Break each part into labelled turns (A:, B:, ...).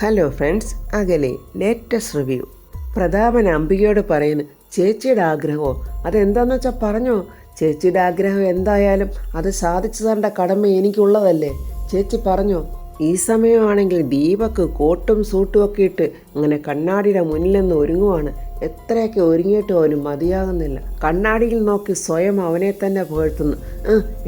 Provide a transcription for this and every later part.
A: Hello friends, അകലെ latest review. Prathapan അംബികയോട് പറയുന്നു, ചേച്ചിയുടെ ആഗ്രഹമോ അതെന്താണെന്ന് വെച്ചാൽ പറഞ്ഞോ. ചേച്ചിയുടെ ആഗ്രഹം എന്തായാലും അത് സാധിച്ചു തരേണ്ട കടമ എനിക്കുള്ളതല്ലേ. ചേച്ചി പറഞ്ഞോ. ഈ സമയമാണെങ്കിൽ ദീപക്ക് കോട്ടും സൂട്ടും ഒക്കെ ഇട്ട് അങ്ങനെ കണ്ണാടിയുടെ മുന്നിൽ നിന്ന് ഒരുങ്ങുവാണ്. എത്രയൊക്കെ ഒരുങ്ങിയിട്ട് പോലും മതിയാകുന്നില്ല. കണ്ണാടിയിൽ നോക്കി സ്വയം അവനെ തന്നെ പുകഴ്ത്തുന്നു.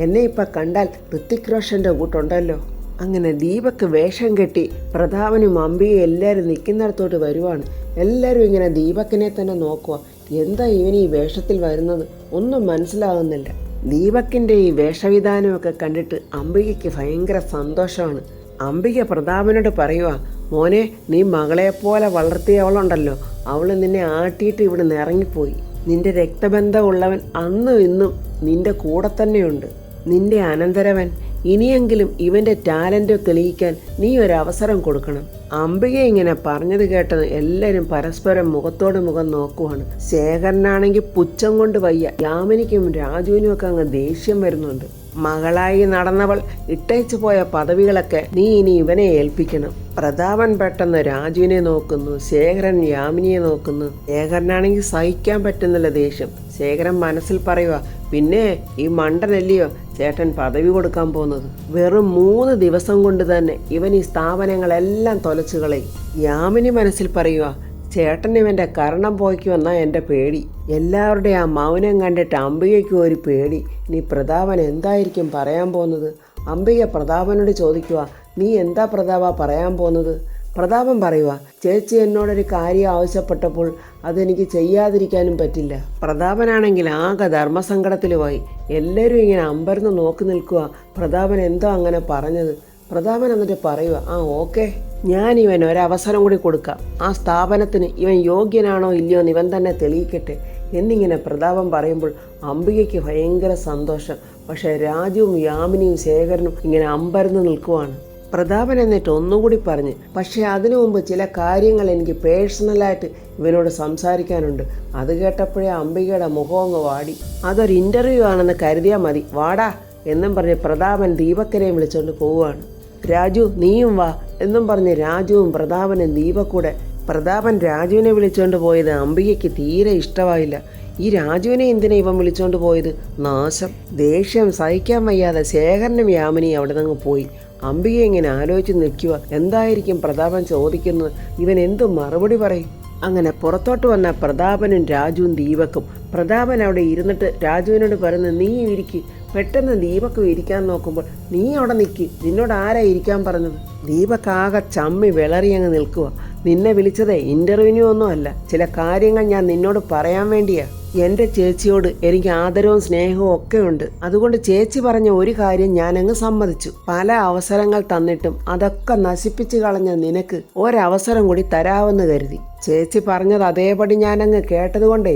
A: എന്നെ ഇപ്പം കണ്ടാൽ ഋത്തിക് റോഷൻ്റെ കൂട്ടുണ്ടല്ലോ. അങ്ങനെ ദീപക്ക് വേഷം കെട്ടി പ്രതാപനും അംബികയും എല്ലാവരും നിൽക്കുന്നിടത്തോട്ട് വരുവാണ്. എല്ലാവരും ഇങ്ങനെ ദീപക്കിനെ തന്നെ നോക്കുക. എന്താ ഇവൻ ഈ വേഷത്തിൽ വരുന്നത് ഒന്നും മനസ്സിലാകുന്നില്ല. ദീപക്കിൻ്റെ ഈ വേഷവിധാനമൊക്കെ കണ്ടിട്ട് അംബികയ്ക്ക് ഭയങ്കര സന്തോഷമാണ്. അംബിക പ്രതാപനോട് പറയുക, മോനെ, നീ മകളെപ്പോലെ വളർത്തിയവളുണ്ടല്ലോ, അവൾ നിന്നെ ആട്ടിയിട്ട് ഇവിടെ നിന്ന് ഇറങ്ങിപ്പോയി. നിന്റെ രക്തബന്ധമുള്ളവൻ അന്നും ഇന്നും നിന്റെ കൂടെ തന്നെയുണ്ട്. നിന്റെ അനന്തരവൻ ഇനിയെങ്കിലും ഇവൻ്റെ ടാലൻ്റ് തെളിയിക്കാൻ നീ ഒരവസരം കൊടുക്കണം. അംബിക ഇങ്ങനെ പറഞ്ഞത് കേട്ടത് എല്ലാവരും പരസ്പരം മുഖത്തോട് മുഖം നോക്കുവാണ്. ശേഖരനാണെങ്കിൽ പുച്ഛം കൊണ്ട് വയ്യ. യാമിനിക്കും രാജുവിനും ഒക്കെ അങ്ങ് ദേഷ്യം വരുന്നുണ്ട്. മകളായി നടന്നവൾ ഇട്ടേച്ചു പോയ പദവികളൊക്കെ നീ ഇനി ഇവനെ ഏൽപ്പിക്കണം. പ്രതാപൻ പെട്ടെന്ന് രാജുവിനെ നോക്കുന്നു, ശേഖരൻ യാമിനിയെ നോക്കുന്നു. ശേഖരനാണെങ്കിൽ സഹിക്കാൻ പറ്റുന്നില്ല ദേഷ്യം. ശേഖരൻ മനസ്സിൽ പറയുക, പിന്നെ ഈ മണ്ടനല്ലയോ ചേട്ടൻ പദവി കൊടുക്കാൻ പോകുന്നത്. വെറും 3 ദിവസം കൊണ്ട് തന്നെ ഇവൻ ഈ സ്ഥാപനങ്ങളെല്ലാം തൊലച്ചു കളയും. യാമിനി മനസ്സിൽ പറയുക, ചേട്ടൻ ഇവൻ്റെ കരണം പോയിക്കുമെന്നാ എൻ്റെ പേടി. എല്ലാവരുടെയും ആ മൗനം കണ്ടിട്ട് അംബികയ്ക്കും ഒരു പേടി. ഇനി പ്രതാപൻ എന്തായിരിക്കും പറയാൻ പോകുന്നത്. അംബിക പ്രതാപനോട് ചോദിക്കുക, നീ എന്താ പ്രതാപ പറയാൻ പോകുന്നത്. പ്രതാപൻ പറയുക, ചേച്ചി എന്നോടൊരു കാര്യം ആവശ്യപ്പെട്ടപ്പോൾ അതെനിക്ക് ചെയ്യാതിരിക്കാനും പറ്റില്ല. പ്രതാപനാണെങ്കിൽ ആകെ ധർമ്മസങ്കടത്തിൽ പോയി. എല്ലാവരും ഇങ്ങനെ അമ്പരന്ന് നോക്കി നിൽക്കുക. പ്രതാപൻ എന്തോ അങ്ങനെ പറഞ്ഞത്. പ്രതാപൻ എന്നിട്ട് പറയുക, ഓക്കെ, ഞാൻ ഇവൻ ഒരവസരം കൂടി കൊടുക്കാം. ആ സ്ഥാപനത്തിന് ഇവൻ യോഗ്യനാണോ ഇല്ലയോ എന്ന് ഇവൻ തന്നെ തെളിയിക്കട്ടെ എന്നിങ്ങനെ പ്രതാപൻ പറയുമ്പോൾ അംബികയ്ക്ക് ഭയങ്കര സന്തോഷം. പക്ഷേ രാജുവും യാമിനിയും ശേഖരനും ഇങ്ങനെ അമ്പരന്ന് നിൽക്കുവാണ്. പ്രതാപൻ എന്നിട്ട് ഒന്നുകൂടി പറഞ്ഞ്, പക്ഷേ അതിനു മുമ്പ് ചില കാര്യങ്ങൾ എനിക്ക് പേഴ്സണലായിട്ട് ഇവനോട് സംസാരിക്കാനുണ്ട്. അത് കേട്ടപ്പോഴേ അംബികയുടെ മുഖം അങ്ങ് വാടി. അതൊരു ഇൻ്റർവ്യൂ ആണെന്ന് കരുതിയാൽ മതി, വാടാ എന്നും പറഞ്ഞ് പ്രതാപൻ ദീപക്കനെയും വിളിച്ചുകൊണ്ട് പോവുകയാണ്. രാജു, നീയും വാ എന്നും പറഞ്ഞ് രാജുവും പ്രതാപനും ദീപക്കൂടെ. പ്രതാപൻ രാജുവിനെ വിളിച്ചുകൊണ്ട് പോയത് അംബികയ്ക്ക് തീരെ ഇഷ്ടമായില്ല. ഈ രാജുവിനെ എന്തിനാ ഇവൻ വിളിച്ചുകൊണ്ട് പോയത്? നാശം. ദേഷ്യം സഹിക്കാൻ വയ്യാതെ ശേഖരനും യാമിനി അവിടെ നിന്ന് പോയി. അംബിക ഇങ്ങനെ ആലോചിച്ച് നിൽക്കുക, എന്തായിരിക്കും പ്രതാപൻ ചോദിക്കുന്നത്, ഇവൻ എന്തു മറുപടി പറയും. അങ്ങനെ പുറത്തോട്ട് വന്ന പ്രതാപനും രാജുവും ദീപക്കും. പ്രതാപൻ അവിടെ ഇരുന്നിട്ട് രാജുവിനോട് പറയുന്നു, നീ ഇരിക്ക്. പെട്ടെന്ന് ദീപക്ക് ഇരിക്കാൻ നോക്കുമ്പോൾ, നീ അവിടെ നിൽക്ക്, നിന്നോട് ആരാ ഇരിക്കാൻ പറഞ്ഞത്. ദീപക്ക് ആകെ ചമ്മി വിളറി അങ്ങ് നിൽക്കുക. നിന്നെ വിളിച്ചതേ ഇൻ്റർവ്യൂവിന് ഒന്നും അല്ല, ചില കാര്യങ്ങൾ ഞാൻ നിന്നോട് പറയാൻ വേണ്ടിയാ. എൻ്റെ ചേച്ചിയോട് എനിക്ക് ആദരവും സ്നേഹവും ഒക്കെ ഉണ്ട്. അതുകൊണ്ട് ചേച്ചി പറഞ്ഞ ഒരു കാര്യം ഞാനങ്ങ് സമ്മതിച്ചു. പല അവസരങ്ങൾ തന്നിട്ടും അതൊക്കെ നശിപ്പിച്ചു കളഞ്ഞ നിനക്ക് ഒരവസരം കൂടി തരാമെന്ന് കരുതി. ചേച്ചി പറഞ്ഞത് അതേപടി ഞാനങ്ങ് കേട്ടതുകൊണ്ടേ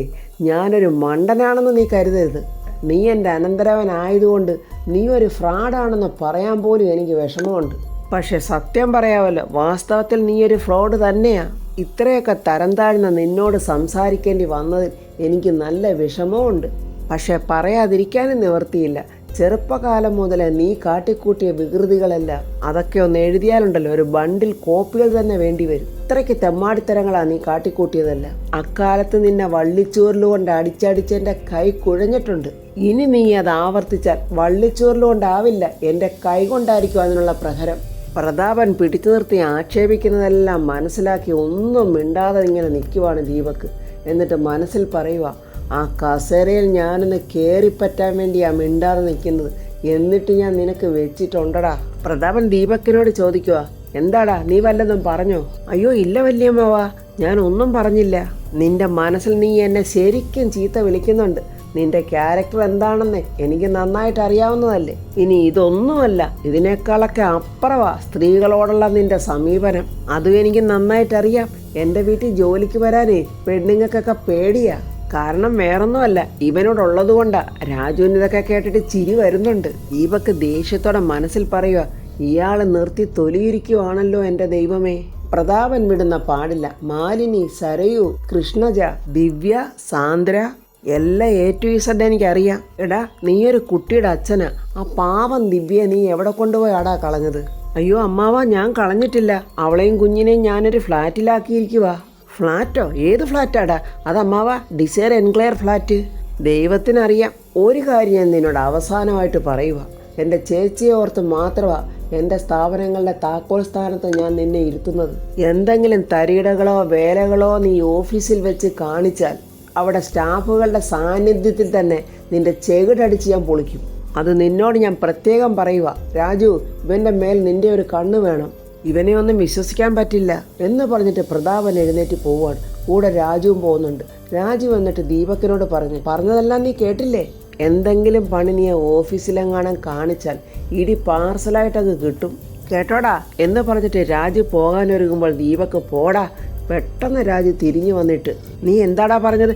A: ഞാനൊരു മണ്ടനാണെന്ന് നീ കരുതരുത്. നീ എൻ്റെ അനന്തരവനായതുകൊണ്ട് നീ ഒരു ഫ്രോഡാണെന്ന് പറയാൻ പോലും എനിക്ക് വിഷമമുണ്ട്. പക്ഷെ സത്യം പറയാമല്ലോ, വാസ്തവത്തിൽ നീ ഒരു ഫ്രോഡ് തന്നെയാ. ഇത്രയൊക്കെ തരം താഴ്ന്ന നിന്നോട് സംസാരിക്കേണ്ടി വന്നതിൽ എനിക്ക് നല്ല വിഷമമുണ്ട്. പക്ഷെ പറയാതിരിക്കാനും നിവർത്തിയില്ല. ചെറുപ്പകാലം മുതലേ നീ കാട്ടിക്കൂട്ടിയ വികൃതികളെല്ലാം അതൊക്കെ ഒന്ന് എഴുതിയാലുണ്ടല്ലോ ഒരു ബണ്ടിൽ കോപ്പികൾ തന്നെ വേണ്ടി വരും. ഇത്രയ്ക്ക് തെമ്മാടിത്തരങ്ങളാ നീ കാട്ടിക്കൂട്ടിയതല്ല. അക്കാലത്ത് നിന്നെ വള്ളിച്ചോറിലുകൊണ്ട് അടിച്ചടിച്ചെൻ്റെ കൈ കുഴഞ്ഞിട്ടുണ്ട്. ഇനി നീ അത് ആവർത്തിച്ചാൽ വള്ളിച്ചോറിലുകൊണ്ടാവില്ല, എൻ്റെ കൈ കൊണ്ടായിരിക്കും അതിനുള്ള പ്രഹരം. പ്രതാപൻ പിടിച്ചു നിർത്തി ആക്ഷേപിക്കുന്നതെല്ലാം മനസ്സിലാക്കി ഒന്നും മിണ്ടാതെ ഇങ്ങനെ നിൽക്കുവാണ് ദീപക്ക്. എന്നിട്ട് മനസ്സിൽ പറയുക, ആ കസേരയിൽ ഞാനൊന്ന് കയറിപ്പറ്റാൻ വേണ്ടിയാ മിണ്ടാതെ നിൽക്കുന്നത്. എന്നിട്ട് ഞാൻ നിനക്ക് വെച്ചിട്ടുണ്ടടാ. പ്രതാപൻ ദീപക്കിനോട് ചോദിക്കുക, എന്താടാ നീ വല്ലതും പറഞ്ഞോ? അയ്യോ ഇല്ല വല്യമ്മവാ, ഞാൻ ഒന്നും പറഞ്ഞില്ല. നിന്റെ മനസ്സിൽ നീ എന്നെ ശരിക്കും ചീത്ത വിളിക്കുന്നുണ്ട്. നിന്റെ ക്യാരക്ടർ എന്താണെന്ന് എനിക്ക് നന്നായിട്ട് അറിയാവുന്നതല്ലേ. ഇനി ഇതൊന്നുമല്ല, ഇതിനേക്കാളൊക്കെ അപ്പുറവാ സ്ത്രീകളോടുള്ള നിന്റെ സമീപനം. അതും എനിക്ക് നന്നായിട്ടറിയാം. എൻ്റെ വീട്ടിൽ ജോലിക്ക് വരാനേ പെണ്ണുങ്ങൾക്കൊക്കെ പേടിയാ. കാരണം വേറൊന്നുമല്ല, ഇവനോടുള്ളത് കൊണ്ടാ. രാജുവിന് ഇതൊക്കെ കേട്ടിട്ട് ചിരി വരുന്നുണ്ട്. ദീപക്ക് ദേഷ്യത്തോടെ മനസ്സിൽ പറയുക, ഇയാൾ നിർത്തി തൊലിയിരിക്കുവാണല്ലോ എൻ്റെ ദൈവമേ. പ്രതാപൻ വിടുന്ന പാടില്ല. മാലിനി, സരയു, കൃഷ്ണജ, ദിവ്യ, സാന്ദ്ര എല്ലാം A to Z എനിക്കറിയാം. എടാ, നീയൊരു കുട്ടിയുടെ അച്ഛനാ. ആ പാവം ദിവ്യ നീ എവിടെ കൊണ്ടുപോയി അടാ കളഞ്ഞത്? അയ്യോ അമ്മാവ, ഞാൻ കളഞ്ഞിട്ടില്ല. അവളെയും കുഞ്ഞിനെയും ഞാനൊരു ഫ്ലാറ്റിലാക്കിയിരിക്കുക. ഫ്ലാറ്റോ? ഏത് ഫ്ലാറ്റാടാ? അതമ്മാവ ഡിസൈർ എൻക്ലെയർ ഫ്ലാറ്റ്. ദൈവത്തിനറിയാം. ഒരു കാര്യം ഞാൻ നിന്നോട് അവസാനമായിട്ട് പറയുക. എൻ്റെ ചേച്ചിയെ ഓർത്ത് മാത്രമാ എൻ്റെ സ്ഥാപനങ്ങളുടെ താക്കോൽ സ്ഥാനത്ത് ഞാൻ നിന്നെ ഇരുത്തുന്നത്. എന്തെങ്കിലും തരികിടകളോ വേലകളോ നീ ഓഫീസിൽ വെച്ച് കാണിച്ചാൽ അവിടെ സ്റ്റാഫുകളുടെ സാന്നിധ്യത്തിൽ തന്നെ നിന്റെ ചെകിടടിച്ച് ഞാൻ പൊളിക്കും. അത് നിന്നോട് ഞാൻ പ്രത്യേകം പറയുക. രാജു, ഇവൻ്റെ മേൽ നിന്റെ ഒരു കണ്ണ് വേണം. ഇവനെ ഒന്നും വിശ്വസിക്കാൻ പറ്റില്ല എന്ന് പറഞ്ഞിട്ട് പ്രതാപൻ എഴുന്നേറ്റ് പോവാണ്. കൂടെ രാജുവും പോകുന്നുണ്ട്. രാജു വന്നിട്ട് ദീപക്കിനോട് പറഞ്ഞതെല്ലാം നീ കേട്ടില്ലേ? എന്തെങ്കിലും പണി നീ ഓഫീസിലെങ്ങാനും കാണിച്ചാൽ ഇടി പാർസലായിട്ടങ്ങ് കിട്ടും, കേട്ടോടാ എന്ന് പറഞ്ഞിട്ട് രാജു പോകാനൊരുങ്ങുമ്പോൾ ദീപക്ക് പോടാ. പെട്ടെന്ന് രാജു തിരിഞ്ഞു വന്നിട്ട്, നീ എന്താടാ പറഞ്ഞത്?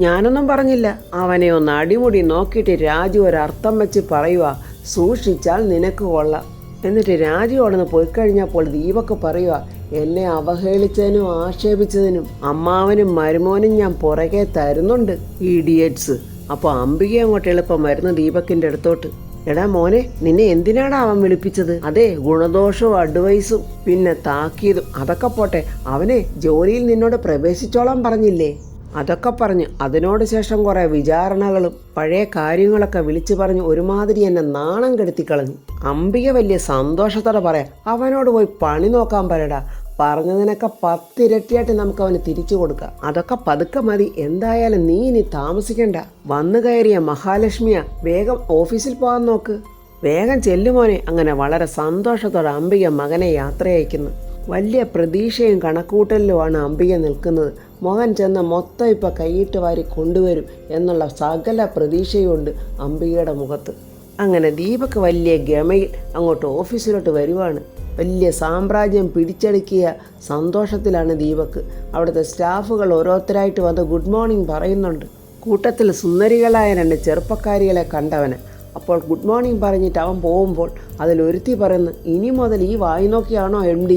A: ഞാനൊന്നും പറഞ്ഞില്ല. അവനെ ഒന്ന് അടിമുടി നോക്കിയിട്ട് രാജു ഒരർത്ഥം വെച്ച് പറയുക, സൂക്ഷിച്ചാൽ നിനക്ക് കൊള്ളാം. എന്നിട്ട് രാജു അവിടുന്ന് പോയി കഴിഞ്ഞപ്പോൾ ദീപക്ക് പറയുക, എന്നെ അവഹേളിച്ചതിനും ആക്ഷേപിച്ചതിനും അമ്മാവനും മരുമോനും ഞാൻ പുറകെ തരുന്നുണ്ട്, ഇഡിയറ്റ്സ്. അപ്പോൾ അംബിക അങ്ങോട്ട് എളുപ്പം വരുന്ന ദീപക്കിൻ്റെ അടുത്തോട്ട്. എടാ മോനെ, നിന്നെ എന്തിനാടാ അവൻ വിളിപ്പിച്ചത്? അതെ, ഗുണദോഷവും അഡ്വൈസും പിന്നെ താക്കീതും അതൊക്കെ പോട്ടെ, അവനെ ജോലിയിൽ നിന്നോട് പ്രവേശിച്ചോളാൻ പറഞ്ഞില്ലേ? അതൊക്കെ പറഞ്ഞു. അതിനോട് ശേഷം കുറേ വിചാരണകളും പഴയ കാര്യങ്ങളൊക്കെ വിളിച്ചു പറഞ്ഞ് ഒരുമാതിരി എന്നെ നാണം കെടുത്തിക്കളഞ്ഞു. അംബിക വലിയ സന്തോഷത്തോടെ പറയാം, അവനോട് പോയി പണി നോക്കാൻ പറയടാ. പറഞ്ഞതിനൊക്കെ 10 ഇരട്ടിയായിട്ട് നമുക്ക് അവന് തിരിച്ചു കൊടുക്കാം. അതൊക്കെ പതുക്കെ മതി. എന്തായാലും നീ ഇനി താമസിക്കണ്ട. വന്നു കയറിയ മഹാലക്ഷ്മിയ, വേഗം ഓഫീസിൽ പോകാൻ നോക്ക്. വേഗം ചെല്ലുമോനെ. അങ്ങനെ വളരെ സന്തോഷത്തോടെ അംബിക മകനെ യാത്ര അയക്കുന്നു. വലിയ പ്രതീക്ഷയും കണക്കൂട്ടലിലുമാണ് അംബിക നിൽക്കുന്നത്. മകൻ ചെന്ന് മൊത്തം ഇപ്പം കൈയിട്ട് വാരി കൊണ്ടുവരും എന്നുള്ള സകല പ്രതീക്ഷയുണ്ട് അംബികയുടെ മുഖത്ത്. അങ്ങനെ ദീപക്ക് വലിയ ഗമയിൽ അങ്ങോട്ട് ഓഫീസിലോട്ട് വരുവാണ്. വലിയ സാമ്രാജ്യം പിടിച്ചെടുക്കിയ സന്തോഷത്തിലാണ് ദീപക്ക്. അവിടുത്തെ സ്റ്റാഫുകൾ ഓരോരുത്തരായിട്ട് വന്ന് ഗുഡ് മോർണിംഗ് പറയുന്നുണ്ട്. കൂട്ടത്തിൽ സുന്ദരികളായ 2 ചെറുപ്പക്കാരികളെ കണ്ടവന്. അപ്പോൾ ഗുഡ് മോർണിംഗ് പറഞ്ഞിട്ട് അവൻ പോകുമ്പോൾ അതിലൊരുത്തി പറയുന്നു, ഇനി മുതൽ ഈ വായി നോക്കിയാണോ MD?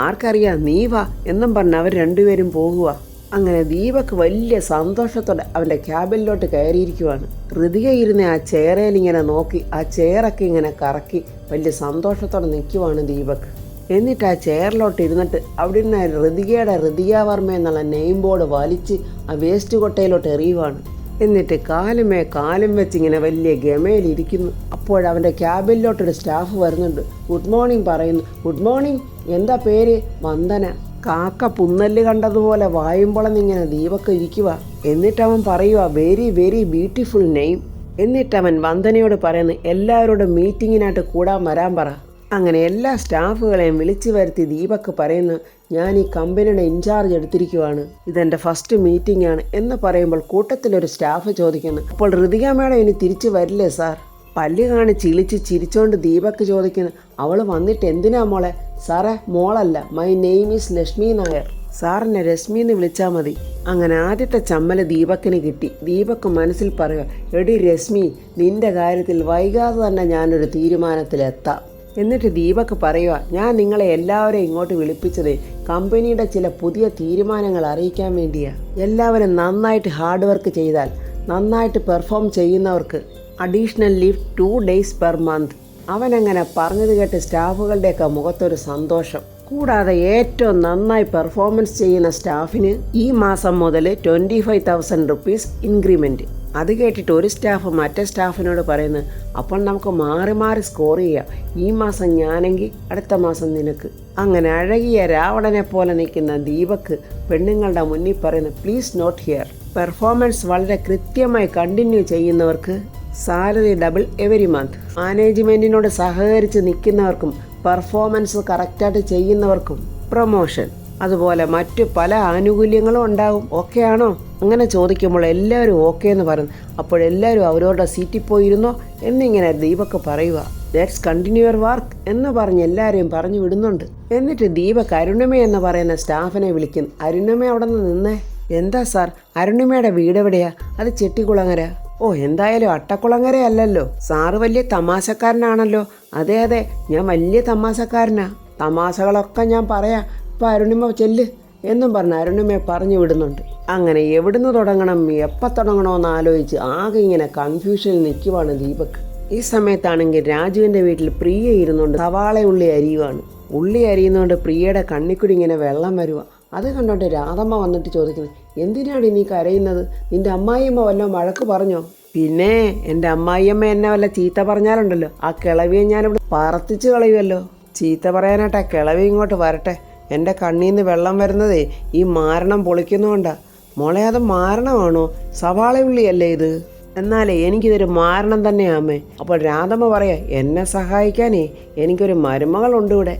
A: ആർക്കറിയാം, നീ വാ എന്നും പറഞ്ഞ് അവർ രണ്ടുപേരും പോകുക. അങ്ങനെ ദീപക്ക് വലിയ സന്തോഷത്തോടെ അവൻ്റെ ക്യാബിനിലോട്ട് കയറിയിരിക്കുവാണ്. ഋതിക ഇരുന്ന് ആ ചെയറയിൽ ഇങ്ങനെ നോക്കി ആ ചെയറൊക്കെ ഇങ്ങനെ കറക്കി വലിയ സന്തോഷത്തോടെ നിൽക്കുവാണ് ദീപക്ക്. എന്നിട്ട് ആ ചെയറിലോട്ട് ഇരുന്നിട്ട് അവിടെ നിന്ന് ഋതികയുടെ ഋതിക വർമ്മ എന്നുള്ള നെയിം ബോർഡ് വലിച്ച് ആ വേസ്റ്റ് കൊട്ടയിലോട്ട് എറിയുവാണ്. എന്നിട്ട് കാലും വെച്ചിങ്ങനെ വലിയ ഗമയിലിരിക്കുന്നു. അപ്പോഴവൻ്റെ ക്യാബിനിലോട്ടൊരു സ്റ്റാഫ് വരുന്നുണ്ട്. ഗുഡ് മോർണിംഗ് പറയുന്നു. ഗുഡ് മോർണിംഗ്, എന്താ പേര്? വന്ദന. കാക്ക പുന്നല്ല് കണ്ടതുപോലെ വായുമ്പളന്നിങ്ങനെ ദീപക്ക് ഇരിക്കുക. എന്നിട്ടവൻ പറയുക, വെരി വെരി ബ്യൂട്ടിഫുൾ നെയിം. എന്നിട്ടവൻ വന്ദനയോട് പറയുന്നു, എല്ലാവരോടും മീറ്റിങ്ങിനായിട്ട് കൂടാൻ വരാൻ പറ. അങ്ങനെ എല്ലാ സ്റ്റാഫുകളെയും വിളിച്ചു വരുത്തി ദീപക്ക് പറയുന്നു, ഞാൻ ഈ കമ്പനിയുടെ ഇൻചാർജ് എടുത്തിരിക്കുവാണ്, ഇതെൻ്റെ ഫസ്റ്റ് മീറ്റിംഗ് ആണ് എന്ന് പറയുമ്പോൾ കൂട്ടത്തിലൊരു സ്റ്റാഫ് ചോദിക്കുന്നു, അപ്പോൾ ഋതിക മേഡം ഇനി തിരിച്ചു വരില്ലേ സാർ? പല്ല് കാണിച്ച് ഇളിച്ച് ചിരിച്ചോണ്ട് ദീപക്ക് ചോദിക്കുന്നു, അവൾ വന്നിട്ട് എന്തിനാ മോളെ? സാറേ, മോളല്ല, my name is Lakshmi Nair, സാറിനെ രശ്മി എന്ന് വിളിച്ചാൽ മതി. അങ്ങനെ ആദ്യത്തെ ചമ്മല് ദീപക്കിന് കിട്ടി. ദീപക്ക് മനസ്സിൽ പറയുക, എടി രശ്മി, നിന്റെ കാര്യത്തിൽ വൈകാതെ തന്നെ ഞാനൊരു തീരുമാനത്തിലെത്താം. എന്നിട്ട് ദീപക്ക് പറയുക, ഞാൻ നിങ്ങളെ എല്ലാവരെയും ഇങ്ങോട്ട് വിളിപ്പിച്ചത് കമ്പനിയുടെ ചില പുതിയ തീരുമാനങ്ങൾ അറിയിക്കാൻ വേണ്ടിയാണ്. എല്ലാവരും നന്നായിട്ട് ഹാർഡ് വർക്ക് ചെയ്താൽ, നന്നായിട്ട് പെർഫോം ചെയ്യുന്നവർക്ക് additional leave 2 days per month. അവനങ്ങനെ പറഞ്ഞത് കേട്ട് സ്റ്റാഫുകളുടെയൊക്കെ മുഖത്തൊരു സന്തോഷം. കൂടാതെ ഏറ്റവും നന്നായി പെർഫോമൻസ് ചെയ്യുന്ന സ്റ്റാഫിന് ഈ മാസം മുതൽ 25,000 rupees ഇൻക്രിമെൻറ്റ്. അത് കേട്ടിട്ട് ഒരു സ്റ്റാഫ് മറ്റേ സ്റ്റാഫിനോട് പറയുന്നു, അപ്പോൾ നമുക്ക് മാറി മാറി സ്കോർ ചെയ്യാം. ഈ മാസം ഞാനെങ്കിൽ അടുത്ത മാസം നിനക്ക്. അങ്ങനെ അഴകിയ രാവണനെ പോലെ നിൽക്കുന്ന ദീപക്ക് പെണ്ണുങ്ങളുടെ മുന്നിൽ പറയുന്നു, പ്ലീസ് നോട്ട് ഹിയർ. പെർഫോമൻസ് വളരെ കൃത്യമായി കണ്ടിന്യൂ ചെയ്യുന്നവർക്ക് സാലറി ഡബിൾ എവരി മന്ത്. മാനേജ്മെൻറ്റിനോട് സഹകരിച്ച് നിൽക്കുന്നവർക്കും പെർഫോമൻസ് കറക്റ്റായിട്ട് ചെയ്യുന്നവർക്കും പ്രൊമോഷൻ. അതുപോലെ മറ്റു പല ആനുകൂല്യങ്ങളും ഉണ്ടാകും. ഓക്കെ ആണോ? അങ്ങനെ ചോദിക്കുമ്പോൾ എല്ലാവരും ഓക്കെ എന്ന് പറയുന്നു. അപ്പോഴെല്ലാവരും അവരവരുടെ സീറ്റിൽ പോയിരുന്നോ എന്നിങ്ങനെ ദീപക്ക് പറയുക. ലെറ്റ്സ് കണ്ടിന്യൂ യുവർ വർക്ക് എന്ന് പറഞ്ഞ് എല്ലാവരെയും പറഞ്ഞു വിടുന്നുണ്ട്. എന്നിട്ട് ദീപക് അരുണിമ എന്ന് പറയുന്ന സ്റ്റാഫിനെ വിളിക്കുന്നു. അരുണിമ അവിടെ നിന്ന് നിന്നേ. എന്താ സാർ, അരുണിമയുടെ വീട് എവിടെയാ? അത് ചെട്ടിക്കുളങ്ങര. ഓ, എന്തായാലും അട്ടക്കുളങ്ങര അല്ലല്ലോ. സാറ് വലിയ തമാശക്കാരനാണല്ലോ. അതെ അതെ, ഞാൻ വലിയ തമാശക്കാരനാ. തമാശകളൊക്കെ ഞാൻ പറയാം. ഇപ്പം അരുണിമ ചെല്ല് എന്നും പറഞ്ഞ് അരുണിമയെ പറഞ്ഞു വിടുന്നുണ്ട്. അങ്ങനെ എവിടുന്ന് തുടങ്ങണം, എപ്പോൾ തുടങ്ങണമെന്ന് ആലോചിച്ച് ആകെ ഇങ്ങനെ കൺഫ്യൂഷനിൽ നിൽക്കുവാണ് ദീപക്. ഈ സമയത്താണെങ്കിൽ രാജുവിൻ്റെ വീട്ടിൽ പ്രിയ ഇരുന്നുകൊണ്ട് സവാള ഉള്ളി അരിയുവാണ്. ഉള്ളി അരിയുന്നതുകൊണ്ട് പ്രിയയുടെ കണ്ണിക്കുടി ഇങ്ങനെ വെള്ളം വരുക. അത് കണ്ടോണ്ട് രാധമ്മ വന്നിട്ട് ചോദിക്കുന്നത്, എന്തിനാണ് നീ കരയുന്നത്? നിന്റെ അമ്മായിയമ്മ വല്ലതും വഴക്ക് പറഞ്ഞോ? പിന്നെ എൻ്റെ അമ്മായിയമ്മ എന്നെ വല്ല ചീത്ത പറഞ്ഞാലുണ്ടല്ലോ ആ കിളവിയെ ഞാനിവിടെ പറത്തിച്ച് കളയുമല്ലോ. ചീത്ത പറയാനായിട്ട് ആ കിളവി ഇങ്ങോട്ട് വരട്ടെ. എൻ്റെ കണ്ണീന്ന് വെള്ളം വരുന്നതേ ഈ മാരണം പൊളിക്കുന്നതുകൊണ്ടാ. മോളെ അത് മാരണമാണോ? സവാള ഉള്ളിയല്ലേ ഇത്? എന്നാലേ എനിക്കിതൊരു മാരണം തന്നെയാമേ. അപ്പോൾ രാധമ്മ പറയാ, എന്നെ സഹായിക്കാനേ എനിക്കൊരു മരുമകളുണ്ട് ഇവിടെ.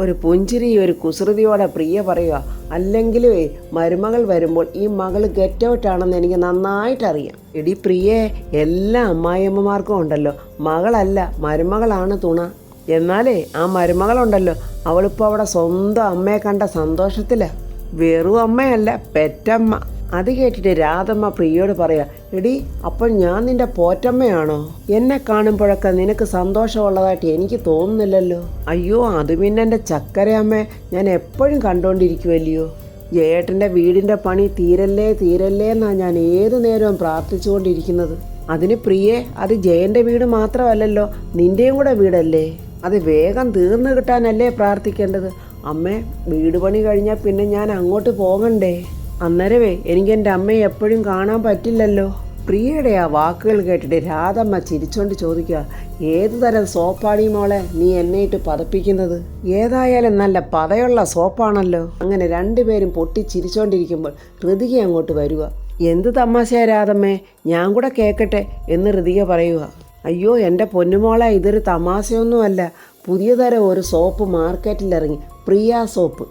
A: ഒരു പുഞ്ചിരി ഒരു കുസൃതിയോടെ പ്രിയ പറയുക, അല്ലെങ്കിലും മരുമകൾ വരുമ്പോൾ ഈ മകള് ഗെറ്റ് ഔട്ട് ആണെന്ന് എനിക്ക് നന്നായിട്ടറിയാം. എടി പ്രിയേ, എല്ലാ അമ്മായിയമ്മമാർക്കും ഉണ്ടല്ലോ മകളല്ല മരുമകളാണ് തുണ. എന്നാലേ ആ മരുമകളുണ്ടല്ലോ അവളിപ്പോൾ അവിടെ സ്വന്തം അമ്മയെ കണ്ട സന്തോഷത്തിലാ. വെറും അമ്മയല്ല, പെറ്റമ്മ. അത് കേട്ടിട്ട് രാധമ്മ പ്രിയോട് പറയാ, എടി അപ്പോൾ ഞാൻ നിന്റെ പോറ്റമ്മയാണോ? എന്നെ കാണുമ്പോഴൊക്കെ നിനക്ക് സന്തോഷമുള്ളതായിട്ട് എനിക്ക് തോന്നുന്നില്ലല്ലോ. അയ്യോ, അത് പിന്നെ എൻ്റെ ചക്കരയമ്മേ ഞാൻ എപ്പോഴും കണ്ടുകൊണ്ടിരിക്കുമല്ലയോ. ജയേട്ടൻ്റെ വീടിൻ്റെ പണി തീരല്ലേ തീരല്ലേ എന്നാണ് ഞാൻ ഏതു നേരവും പ്രാർത്ഥിച്ചുകൊണ്ടിരിക്കുന്നത്. അതിന് പ്രിയേ, അത് ജയൻ്റെ വീട് മാത്രമല്ലല്ലോ, നിൻ്റെയും കൂടെ വീടല്ലേ. അത് വേഗം തീർന്നു കിട്ടാനല്ലേ പ്രാർത്ഥിക്കേണ്ടത്. അമ്മേ, വീട് പണി കഴിഞ്ഞാൽ പിന്നെ ഞാൻ അങ്ങോട്ട് പോകണ്ടേ? അന്നേരവേ എനിക്ക് എൻ്റെ അമ്മയെ എപ്പോഴും കാണാൻ പറ്റില്ലല്ലോ. പ്രിയയുടെ ആ വാക്കുകൾ കേട്ടിട്ട് രാധമ്മ ചിരിച്ചോണ്ട് ചോദിക്കുക, ഏതു തരം സോപ്പാടി മോളെ നീ എന്നെ ഇട്ട് പതപ്പിക്കുന്നത്? ഏതായാലും നല്ല പതയുള്ള സോപ്പാണല്ലോ. അങ്ങനെ രണ്ടുപേരും പൊട്ടിച്ചിരിച്ചോണ്ടിരിക്കുമ്പോൾ ഋതിക അങ്ങോട്ട് വരിക. എന്ത് തമാശയാ രാധമ്മേ, ഞാൻ കൂടെ കേൾക്കട്ടെ എന്ന് ഋതിക പറയുക. അയ്യോ എൻ്റെ പൊന്നുമോളെ, ഇതൊരു തമാശയൊന്നുമല്ല. പുതിയ തരം ഒരു സോപ്പ് മാർക്കറ്റിലിറങ്ങി, പ്രിയ സോപ്പ്.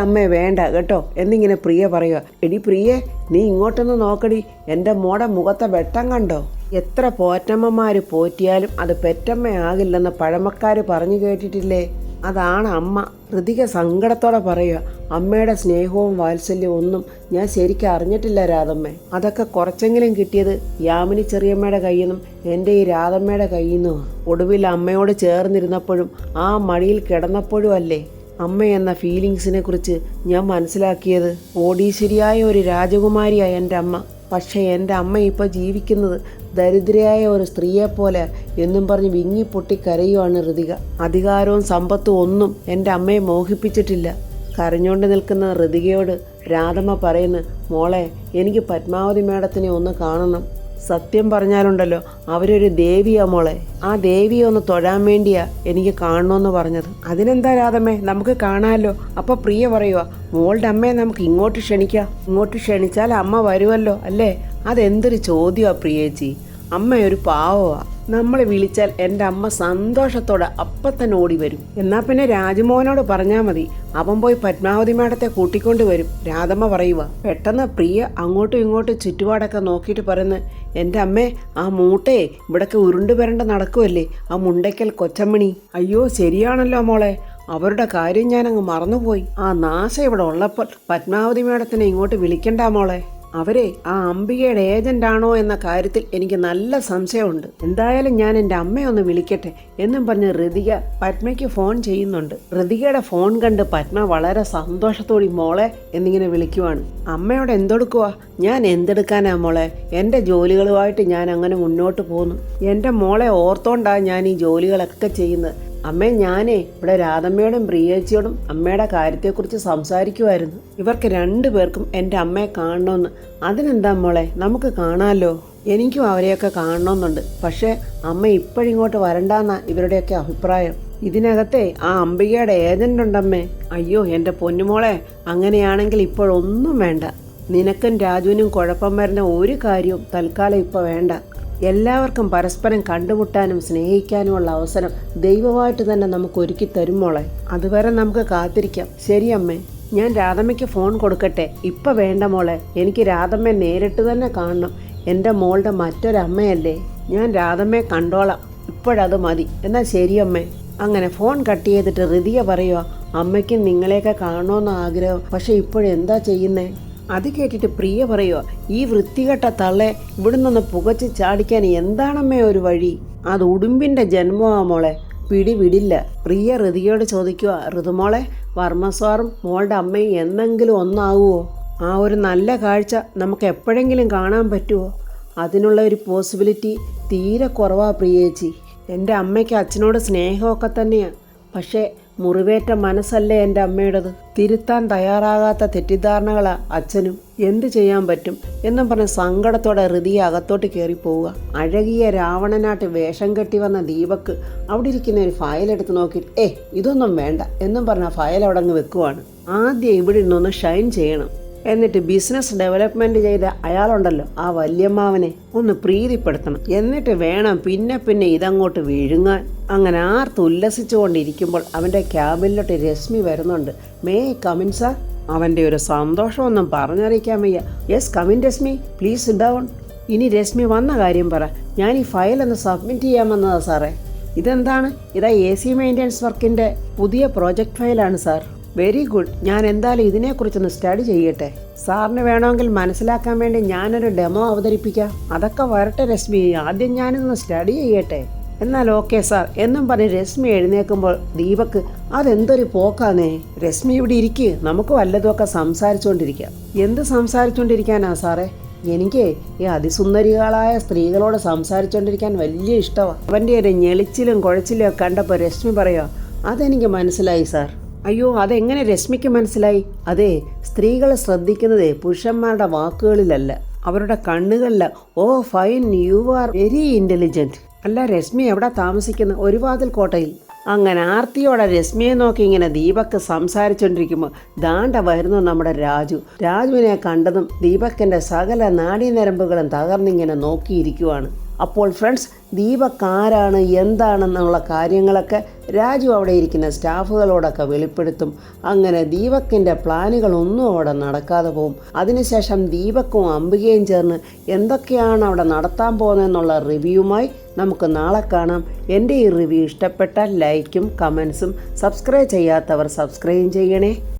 A: അമ്മേ വേണ്ട കേട്ടോ എന്നിങ്ങനെ പ്രിയ പറയുക. എടി പ്രിയേ, നീ ഇങ്ങോട്ടൊന്ന് നോക്കടി, എൻ്റെ മോടെ മുഖത്തെ വെട്ടം കണ്ടോ? എത്ര പോറ്റമ്മമാർ പോറ്റിയാലും അത് പെറ്റമ്മയാകില്ലെന്ന് പഴമക്കാർ പറഞ്ഞു കേട്ടിട്ടില്ലേ? അതാണ് അമ്മ. ഋതിക സങ്കടത്തോടെ പറയുക, അമ്മയുടെ സ്നേഹവും വാത്സല്യവും ഒന്നും ഞാൻ ശരിക്കും അറിഞ്ഞിട്ടില്ല രാധമ്മേ. അതൊക്കെ കുറച്ചെങ്കിലും കിട്ടിയത് യാമിനി ചെറിയമ്മയുടെ കയ്യിൽ നിന്നും എൻ്റെ ഈ രാധമ്മയുടെ കയ്യിൽ നിന്നുമാണ്. ഒടുവിൽ അമ്മയോട് ചേർന്നിരുന്നപ്പോഴും ആ മടിയിൽ കിടന്നപ്പോഴും അല്ലേ അമ്മ എന്ന ഫീലിങ്സിനെ കുറിച്ച് ഞാൻ മനസ്സിലാക്കിയത്. ഓടീശ്വരിയായ ഒരു രാജകുമാരിയായ എൻ്റെ അമ്മ. പക്ഷേ എൻ്റെ അമ്മ ഇപ്പോൾ ജീവിക്കുന്നത് ദരിദ്രയായ ഒരു സ്ത്രീയെപ്പോലെ എന്നും പറഞ്ഞ് വിങ്ങിപ്പൊട്ടി കരയുവാണ് ഋതിക. അധികാരവും സമ്പത്തും ഒന്നും എൻ്റെ അമ്മയെ മോഹിപ്പിച്ചിട്ടില്ല. കരഞ്ഞുകൊണ്ട് നിൽക്കുന്ന ഋതികയോട് രാധമ്മ പറയുന്നു, മോളെ എനിക്ക് പത്മാവതി മേഡത്തിനെ ഒന്ന് കാണണം. സത്യം പറഞ്ഞാലുണ്ടല്ലോ അവരൊരു ദേവിയാ മോളെ. ആ ദേവിയെ ഒന്ന് തൊഴാൻ വേണ്ടിയാ എനിക്ക് കാണണമെന്ന് പറഞ്ഞത്. അതിനെന്താ രാധമ്മേ, നമുക്ക് കാണാമല്ലോ. അപ്പോൾ പ്രിയ പറയുക, മോളുടെ അമ്മയെ നമുക്ക് ഇങ്ങോട്ട് ക്ഷണിക്കാം. ഇങ്ങോട്ട് ക്ഷണിച്ചാൽ അമ്മ വരുമല്ലോ അല്ലേ? അതെന്തൊരു ചോദ്യമാണ് പ്രിയേച്ചി. അമ്മയൊരു പാവമാണ്. നമ്മൾ വിളിച്ചാൽ എൻ്റെ അമ്മ സന്തോഷത്തോടെ അപ്പം തന്നെ ഓടി വരും. എന്നാൽ പിന്നെ രാജമോഹനോട് പറഞ്ഞാൽ മതി, അവൻ പോയി പത്മാവതി മേഡത്തെ കൂട്ടിക്കൊണ്ട് വരും. രാധമ്മ പറയുക. പെട്ടെന്ന് പ്രിയ അങ്ങോട്ടും ഇങ്ങോട്ടും ചുറ്റുപാടൊക്കെ നോക്കിയിട്ട് പറയുന്നത്, എൻ്റെ അമ്മേ, ആ മൂട്ടയെ ഇവിടൊക്കെ ഉരുണ്ടു വരണ്ട നടക്കുമല്ലേ ആ മുണ്ടയ്ക്കൽ കൊച്ചമ്മണി. അയ്യോ ശരിയാണല്ലോ മോളെ, അവരുടെ കാര്യം ഞാനങ്ങ് മറന്നുപോയി. ആ നാശ ഇവിടെ ഉള്ളപ്പോൾ പത്മാവതി മേഡത്തിനെ ഇങ്ങോട്ട് വിളിക്കണ്ട മോളെ. അവരെ ആ അംബികയുടെ ഏജന്റാണോ എന്ന കാര്യത്തിൽ എനിക്ക് നല്ല സംശയമുണ്ട്. എന്തായാലും ഞാൻ എൻ്റെ അമ്മയെ ഒന്ന് വിളിക്കട്ടെ എന്നും പറഞ്ഞ് ഋതിക പത്മയ്ക്ക് ഫോൺ ചെയ്യുന്നുണ്ട്. ഋതികയുടെ ഫോൺ കണ്ട് പത്മ വളരെ സന്തോഷത്തോടെ മോളെ എന്നിങ്ങനെ വിളിക്കുവാണ്. അമ്മയോട് എന്തെടുക്കുവാ? ഞാൻ എന്തെടുക്കാനാ മോളെ, എൻ്റെ ജോലികളുമായിട്ട് ഞാൻ അങ്ങനെ മുന്നോട്ട് പോകുന്നു. എൻ്റെ മോളെ ഓർത്തോണ്ടാണ് ഞാൻ ഈ ജോലികളൊക്കെ ചെയ്യുന്നത്. അമ്മേ, ഞാനേ ഇവിടെ രാധമ്മയോടും പ്രിയേച്ചിയോടും അമ്മയുടെ കാര്യത്തെക്കുറിച്ച് സംസാരിക്കുമായിരുന്നു. ഇവർക്ക് രണ്ടുപേർക്കും എൻ്റെ അമ്മയെ കാണണമെന്ന്. അതിനെന്താ മോളെ, നമുക്ക് കാണാമല്ലോ. എനിക്കും അവരെയൊക്കെ കാണണമെന്നുണ്ട്. പക്ഷേ അമ്മ ഇപ്പോഴിങ്ങോട്ട് വരണ്ടെന്നാ ഇവരുടെയൊക്കെ അഭിപ്രായം. ഇതിനകത്തെ ആ അംബികയുടെ ഏജന്റ് ഉണ്ടമ്മേ. അയ്യോ എൻ്റെ പൊന്നുമോളെ, അങ്ങനെയാണെങ്കിൽ ഇപ്പോഴൊന്നും വേണ്ട. നിനക്കും രാജുവിനും കുഴപ്പം വരുന്ന ഒരു കാര്യവും തൽക്കാലം ഇപ്പോൾ വേണ്ട. എല്ലാവർക്കും പരസ്പരം കണ്ടുമുട്ടാനും സ്നേഹിക്കാനുമുള്ള അവസരം ദൈവമായിട്ട് തന്നെ നമുക്ക് ഒരുക്കി തരും മോളെ. അതുവരെ നമുക്ക് കാത്തിരിക്കാം. ശരി അമ്മേ, ഞാൻ രാധമ്മയ്ക്ക് ഫോൺ കൊടുക്കട്ടെ? ഇപ്പം വേണ്ട മോളെ, എനിക്ക് രാധമ്മയെ നേരിട്ട് തന്നെ കാണണം. എൻ്റെ മോളുടെ മറ്റൊരമ്മയല്ലേ, ഞാൻ രാധമ്മയെ കണ്ടോളാം. ഇപ്പോഴത് മതി. എന്നാൽ ശരിയമ്മേ. അങ്ങനെ ഫോൺ കട്ട് ചെയ്തിട്ട് ഋതിക പറയുക, അമ്മയ്ക്കും നിങ്ങളെയൊക്കെ കാണണമെന്ന് ആഗ്രഹം, പക്ഷെ ഇപ്പോഴെന്താ ചെയ്യുന്നേ? അത് കേട്ടിട്ട് പ്രിയ പറയുക, ഈ വൃത്തികെട്ട തള്ളെ ഇവിടെ നിന്ന് പുകച്ച് ചാടിക്കാൻ എന്താണമ്മേ ഒരു വഴി? അത് ഉടുമ്പിൻ്റെ ജന്മമാ മോളെ, പിടിവിടില്ല. പ്രിയ ഋതികയോട് ചോദിക്കുക, ഋതുമോളെ, വർമ്മസ്വാറും മോളുടെ അമ്മയും എന്നെങ്കിലും ഒന്നാവുമോ? ആ ഒരു നല്ല കാഴ്ച നമുക്ക് എപ്പോഴെങ്കിലും കാണാൻ പറ്റുമോ? അതിനുള്ള ഒരു പോസിബിലിറ്റി തീരെ കുറവാ പ്രിയേച്ചി. എൻ്റെ അമ്മയ്ക്ക് അച്ഛനോട് സ്നേഹമൊക്കെ തന്നെയാണ്. പക്ഷേ മുറിവേറ്റ മനസ്സല്ലേ എൻ്റെ അമ്മയുടേത്. തിരുത്താൻ തയ്യാറാകാത്ത തെറ്റിദ്ധാരണകളാ അച്ഛനും. എന്ത് ചെയ്യാൻ പറ്റും എന്നും പറഞ്ഞ് സങ്കടത്തോടെ ഹൃദയ അകത്തോട്ട് കയറി പോവുക. അഴകിയ രാവണനായിട്ട് വേഷം കെട്ടി വന്ന ദീപക്ക് അവിടെ ഇരിക്കുന്ന ഒരു ഫയൽ എടുത്ത് നോക്കിയിട്ട് ഇതൊന്നും വേണ്ട എന്നും പറഞ്ഞ ഫയൽ അവിടെ അങ്ങ് വെക്കുവാണ്. ആദ്യം ഇവിടെ നിന്നൊന്ന് ഷൈൻ ചെയ്യണം. എന്നിട്ട് ബിസിനസ് ഡെവലപ്മെൻറ്റ് ചെയ്ത അയാളുണ്ടല്ലോ, ആ വല്യമ്മാവനെ ഒന്ന് പ്രീതിപ്പെടുത്തണം. എന്നിട്ട് വേണം പിന്നെ ഇതങ്ങോട്ട് വിഴുങ്ങാൻ. അങ്ങനെ ഉല്ലസിച്ചുകൊണ്ടിരിക്കുമ്പോൾ അവൻ്റെ ക്യാബിനിലോട്ട് രശ്മി വരുന്നുണ്ട്. May come in sir? അവൻ്റെ ഒരു സന്തോഷമൊന്നും പറഞ്ഞറിയിക്കാൻ വയ്യ. Yes come in Rashmi, please sit down. ഇനി രശ്മി വന്ന കാര്യം പറ. ഞാൻ ഈ ഫയൽ ഒന്ന് സബ്മിറ്റ് ചെയ്യാൻ വന്നതാ സാറേ. ഇതെന്താണ്? ഇതാ AC മെയിൻ്റെനൻസ് വർക്കിൻ്റെ പുതിയ പ്രോജക്റ്റ് ഫയലാണ് സാർ. Very good. ഞാൻ എന്തായാലും ഇതിനെക്കുറിച്ചൊന്ന് സ്റ്റഡി ചെയ്യട്ടെ. സാറിന് വേണമെങ്കിൽ മനസ്സിലാക്കാൻ വേണ്ടി ഞാനൊരു ഡെമോ അവതരിപ്പിക്കാം. അതൊക്കെ വരട്ടെ രശ്മി, ആദ്യം ഞാനിതൊന്ന് സ്റ്റഡി ചെയ്യട്ടെ. എന്നാൽ ഓക്കെ സാർ എന്നും പറഞ്ഞ് രശ്മി എഴുന്നേൽക്കുമ്പോൾ ദീപക്ക് അതെന്തൊരു പോക്കാന്നേ. രശ്മി ഇവിടെ ഇരിക്കുക, നമുക്ക് വല്ലതുമൊക്കെ സംസാരിച്ചുകൊണ്ടിരിക്കാം. എന്ത് സംസാരിച്ചുകൊണ്ടിരിക്കാനാ സാറേ? എനിക്ക് ഈ അതിസുന്ദരികളായ സ്ത്രീകളോട് സംസാരിച്ചുകൊണ്ടിരിക്കാൻ വലിയ ഇഷ്ടമാണ്. അവൻ്റെ ഒരു ഞെളിച്ചിലും കുഴച്ചിലും ഒക്കെ കണ്ടപ്പോൾ രശ്മി പറയുക, അതെനിക്ക് മനസ്സിലായി സാർ. അയ്യോ, അതെങ്ങനെ രശ്മിക്ക് മനസ്സിലായി? അതെ, സ്ത്രീകൾ ശ്രദ്ധിക്കുന്നത് പുരുഷന്മാരുടെ വാക്കുകളിലല്ല, അവരുടെ കണ്ണുകളില. Oh fine, you are very intelligent. അല്ല രശ്മി എവിടെ താമസിക്കുന്നത്? ഒരു വാതിൽ കോട്ടയിൽ. അങ്ങനെ ആർത്തിയോടെ രശ്മിയെ നോക്കി ഇങ്ങനെ ദീപക്ക് സംസാരിച്ചുകൊണ്ടിരിക്കുമ്പോൾ ദാണ്ട വരുന്നു നമ്മുടെ രാജുവിനെ കണ്ടതും ദീപക്കിൻ്റെ സകല നാഡീനരമ്പുകളും തകർന്നിങ്ങനെ നോക്കിയിരിക്കുവാണ്. അപ്പോൾ ഫ്രണ്ട്സ്, ദീപക് ആരാണ് എന്താണെന്നുള്ള കാര്യങ്ങളൊക്കെ രാജു അവിടെ ഇരിക്കുന്ന സ്റ്റാഫുകളോടൊക്കെ വെളിപ്പെടുത്തും. അങ്ങനെ ദീപക്കിൻ്റെ പ്ലാനുകളൊന്നും അവിടെ നടക്കാതെ പോകും. അതിനുശേഷം ദീപക്കും അംബികയും ചേർന്ന് എന്തൊക്കെയാണ് അവിടെ നടത്താൻ പോകുന്നതെന്നുള്ള റിവ്യൂമായി നമുക്ക് നാളെ കാണാം. എൻ്റെ ഈ റിവ്യൂ ഇഷ്ടപ്പെട്ടാൽ ലൈക്കും കമൻസും, സബ്സ്ക്രൈബ് ചെയ്യാത്തവർ സബ്സ്ക്രൈബ് ചെയ്യണേ.